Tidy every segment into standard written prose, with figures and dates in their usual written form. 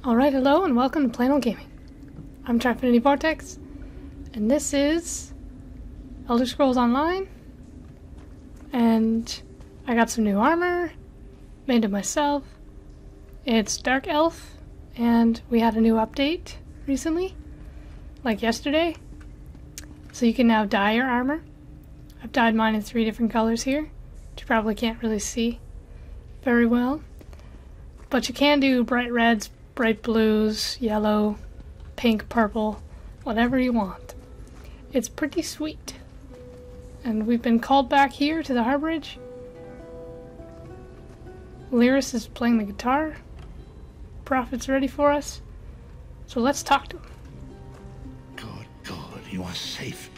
Alright, hello and welcome to Plain Old Gaming. I'm Trifinity Vortex, and this is Elder Scrolls Online, and I got some new armor, made it myself. It's Dark Elf, and we had a new update recently, like yesterday, so you can now dye your armor. I've dyed mine in 3 different colors here, which you probably can't really see very well, but you can do bright reds, bright blues, yellow, pink, purple, whatever you want. It's pretty sweet. And we've been called back here to the Harborage. Lyris is playing the guitar. Prophet's ready for us. So let's talk to him. Good, you are safe.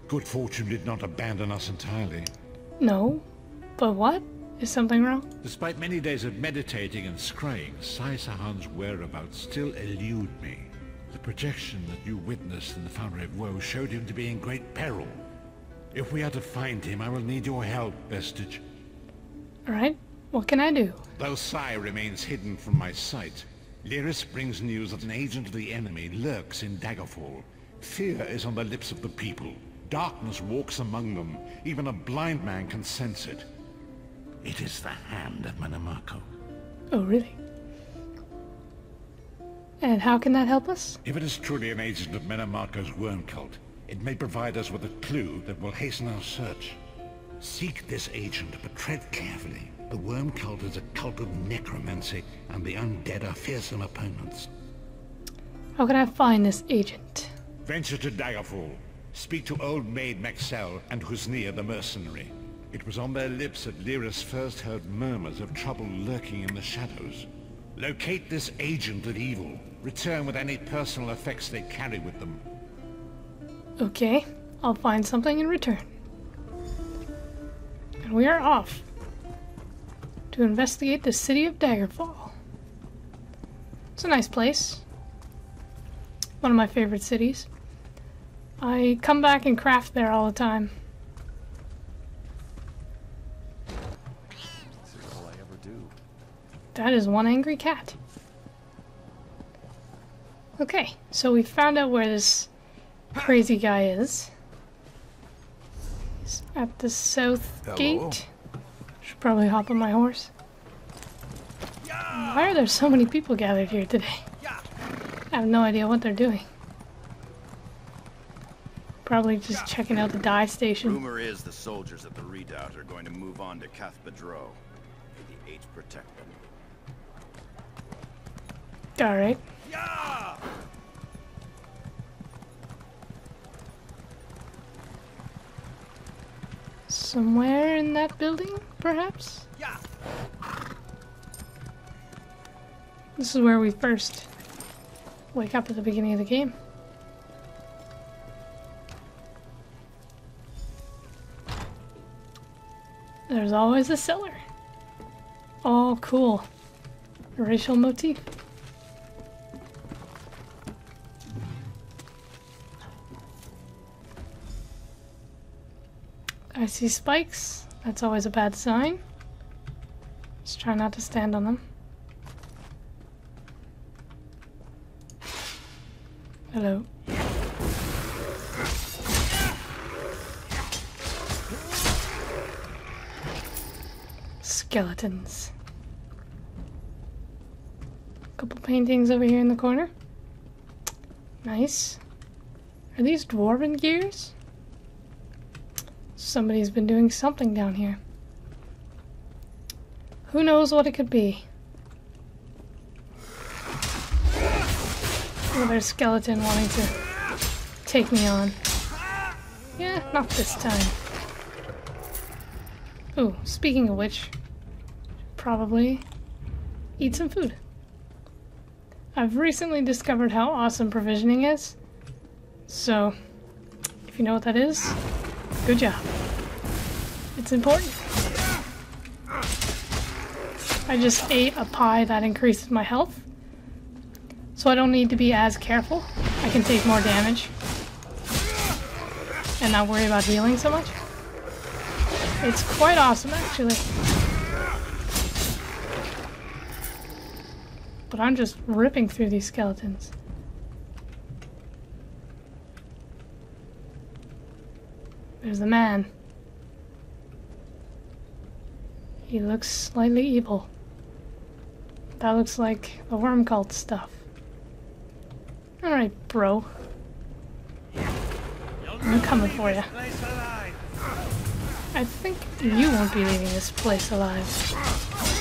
Good fortune did not abandon us entirely. No, but what? Is something wrong? Despite many days of meditating and scrying, Sai Sahan's whereabouts still elude me. The projection that you witnessed in the Foundry of Woe showed him to be in great peril. If we are to find him, I will need your help, Vestige. Alright, what can I do? Though Sai remains hidden from my sight, Lyris brings news that an agent of the enemy lurks in Daggerfall. Fear is on the lips of the people. Darkness walks among them. Even a blind man can sense it. It is the hand of Manamako. Oh, really? And how can that help us? If it is truly an agent of Manamako's worm cult, it may provide us with a clue that will hasten our search. Seek this agent, but tread carefully. The worm cult is a cult of necromancy, and the undead are fearsome opponents. How can I find this agent? Venture to Daggerfall. Speak to Old Maid Maxell and Husnia the mercenary. It was on their lips that Lyris first heard murmurs of trouble lurking in the shadows. Locate this agent of evil. Return with any personal effects they carry with them. Okay, I'll find something in return. And we are off to investigate the city of Daggerfall. It's a nice place. One of my favorite cities. I come back and craft there all the time. That is one angry cat. Okay, so we found out where this crazy guy is. He's at the south gate. Should probably hop on my horse. Why are there so many people gathered here today? I have no idea what they're doing. Probably just checking out the dye station. Rumor is the soldiers at the redoubt are going to move on to Cathbadro. May the Eight protect them. Alright. Yeah! Somewhere in that building, perhaps? Yeah! This is where we first wake up at the beginning of the game. There's always a cellar. Oh, cool. A racial motif. I see spikes. That's always a bad sign. Just try not to stand on them. Hello. Skeletons. Couple paintings over here in the corner. Nice. Are these dwarven gears? Somebody's been doing something down here. Who knows what it could be? Another skeleton wanting to take me on. Yeah, not this time. Ooh, speaking of which, probably eat some food. I've recently discovered how awesome provisioning is. So, if you know what that is, good job. It's important. I just ate a pie that increases my health, so I don't need to be as careful. I can take more damage and not worry about healing so much. It's quite awesome, actually. but I'm just ripping through these skeletons. There's the man. He looks slightly evil. That looks like the worm cult stuff. Alright, bro. I'm coming for you. I think you won't be leaving this place alive,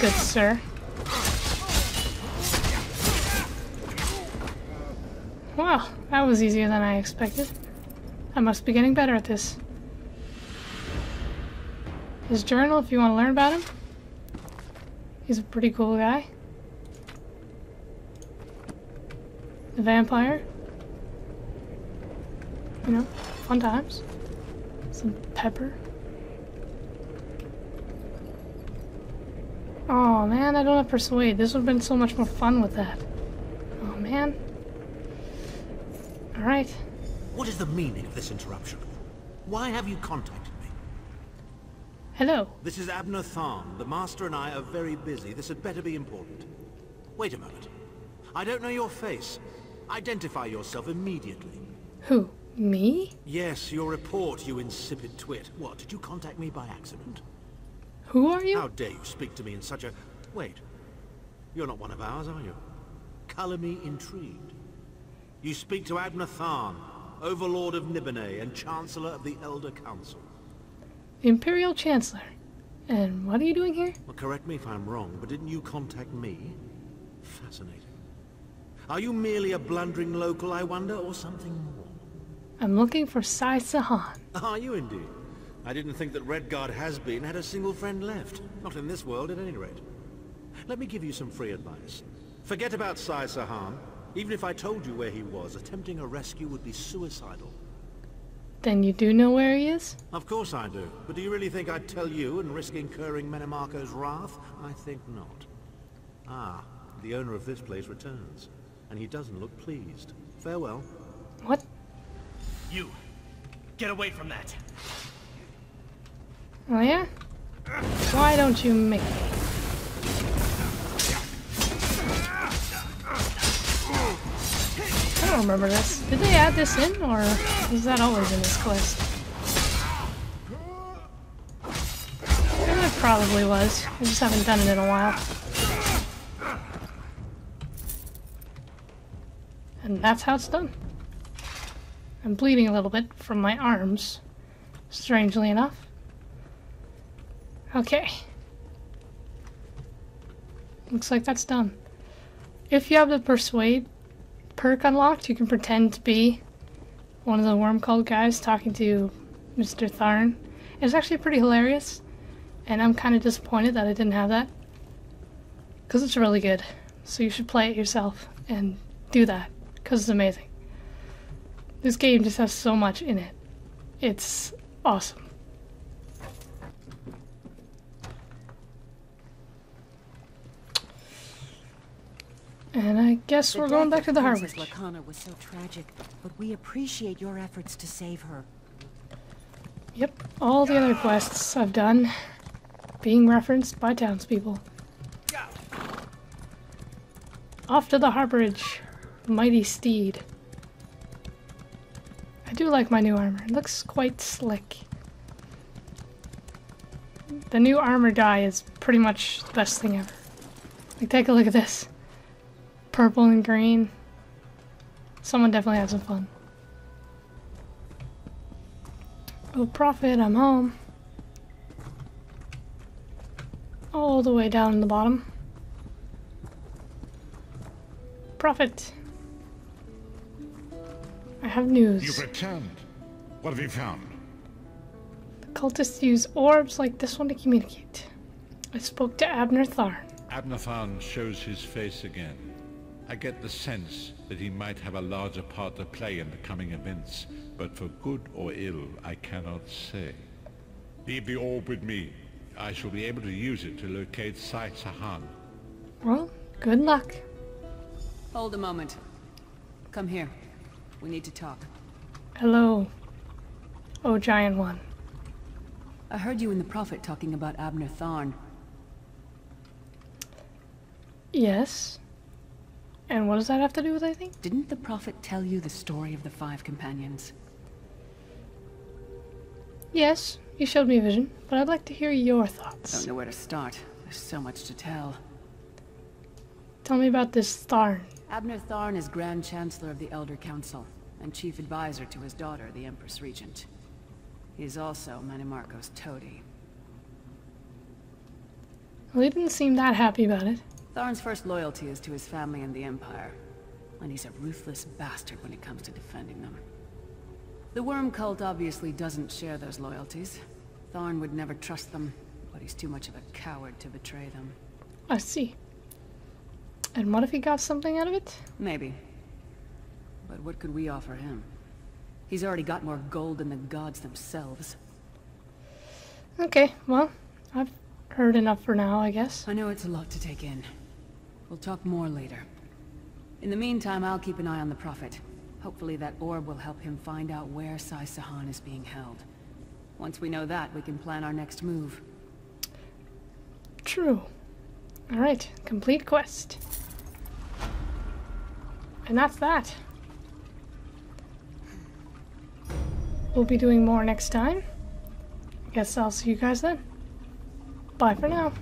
good sir. Wow, that was easier than I expected. I must be getting better at this. His journal, if you want to learn about him. He's a pretty cool guy. The vampire. You know, fun times. Some pepper. Oh man, I don't have Persuade. This would have been so much more fun with that. Oh man. Alright. What is the meaning of this interruption? Why have you contacted me? Hello. This is Abner Thor. The Master and I are very busy. This had better be important. Wait a moment. I don't know your face. Identify yourself immediately. Who? Me? Yes, your report, you insipid twit. What, did you contact me by accident? Who are you? How dare you speak to me in such a... Wait. You're not one of ours, are you? Color me intrigued. You speak to Abner Thor, Overlord of Nibene and Chancellor of the Elder Council. The Imperial Chancellor. And what are you doing here? Well, correct me if I'm wrong, but didn't you contact me? Fascinating. Are you merely a blundering local, I wonder, or something more? I'm looking for Sai Sahan. Are you indeed? I didn't think that Redguard has-been had a single friend left. Not in this world, at any rate. Let me give you some free advice. Forget about Sai Sahan. Even if I told you where he was, attempting a rescue would be suicidal. Then you do know where he is? Of course I do. But do you really think I'd tell you and risk incurring Menemarco's wrath? I think not. Ah, the owner of this place returns. And he doesn't look pleased. Farewell. What? You! Get away from that! Oh yeah? Why don't you make me? I don't remember this. Did they add this in, or was that always in this quest? It probably was. I just haven't done it in a while. And that's how it's done. I'm bleeding a little bit from my arms, strangely enough. Okay. Looks like that's done. If you have the Persuade perk unlocked, you can pretend to be one of the worm cult guys talking to Mr. Tharn. It's actually pretty hilarious, and I'm kind of disappointed that I didn't have that, because it's really good. So you should play it yourself and do that, because it's amazing. This game just has so much in it. It's awesome. And I guess we're going back to the harbor. Lacana was so tragic, but we appreciate your efforts to save her. Yep, all the other quests I've done being referenced by townspeople. Off to the harborage, mighty steed. I do like my new armor. It looks quite slick. The new armor dye is pretty much the best thing ever. Like, take a look at this. Purple and green. Someone definitely had some fun. Oh, Prophet, I'm home. All the way down in the bottom. Prophet. I have news. You've returned. What have you found? The cultists use orbs like this one to communicate. I spoke to Abner Thor. Abner Thor shows his face again. I get the sense that he might have a larger part to play in the coming events, but for good or ill, I cannot say. Leave the orb with me. I shall be able to use it to locate Sai Sahan. Well, good luck. Hold a moment. Come here. We need to talk. Hello, oh giant one. I heard you and the Prophet talking about Abner Thor. Yes. And what does that have to do with anything? Didn't the prophet tell you the story of the 5 companions? Yes, you showed me a vision, but I'd like to hear your thoughts. Don't know where to start. There's so much to tell. Tell me about this Tharn. Abner Thor is Grand Chancellor of the Elder Council, and Chief Advisor to his daughter, the Empress Regent. He is also Manimarco's toady. Well, he didn't seem that happy about it. Tharn's first loyalty is to his family and the Empire, and he's a ruthless bastard when it comes to defending them. The Worm Cult obviously doesn't share those loyalties. Tharn would never trust them, but he's too much of a coward to betray them. I see. And what if he got something out of it? Maybe. But what could we offer him? He's already got more gold than the gods themselves. Okay, well, I've heard enough for now, I guess. I know it's a lot to take in. We'll talk more later. In the meantime, I'll keep an eye on the Prophet. Hopefully that orb will help him find out where Sai Sahan is being held. Once we know that, we can plan our next move. True. Alright, complete quest. And that's that. We'll be doing more next time. Guess I'll see you guys then. Bye for now.